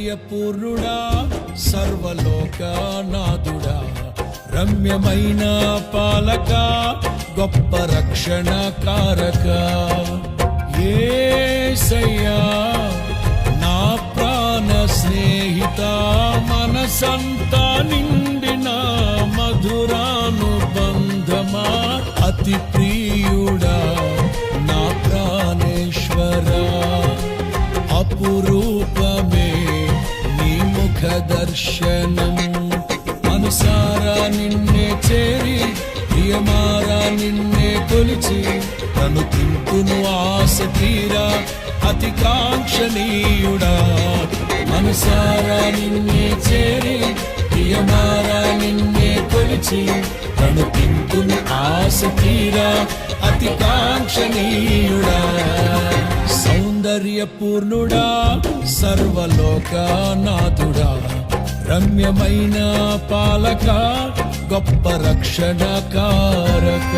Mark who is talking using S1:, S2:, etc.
S1: సౌందర్యపూర్ణుడా సర్వలోకనాథుడా రమ్యమైన పాలక గొప్ప రక్షణ కారక యేసయ్యా నా ప్రాణ స్నేహిత మనసంతా నిండిన మధురానుబంధమా అతి ప్రియుడా నా ప్రాణేశ్వరా అపురూపమే నీ ముఖ దర్శనం మనసారా నిన్నే చేరి ప్రియమారా నిన్నే కొలిచి తను తింటును ఆశ తీరా అతి కాంక్షణీయుడా మనసారా నిన్నే చేరి ప్రియమారా నిన్నే కొలిచి తను తింటును ఆశ తీరా అతి కాంక్షణీయుడా సౌందర్యపూర్ణుడా సర్వలోకనాథుడా రమ్యమైన పాలక గొప్ప రక్షణ కారక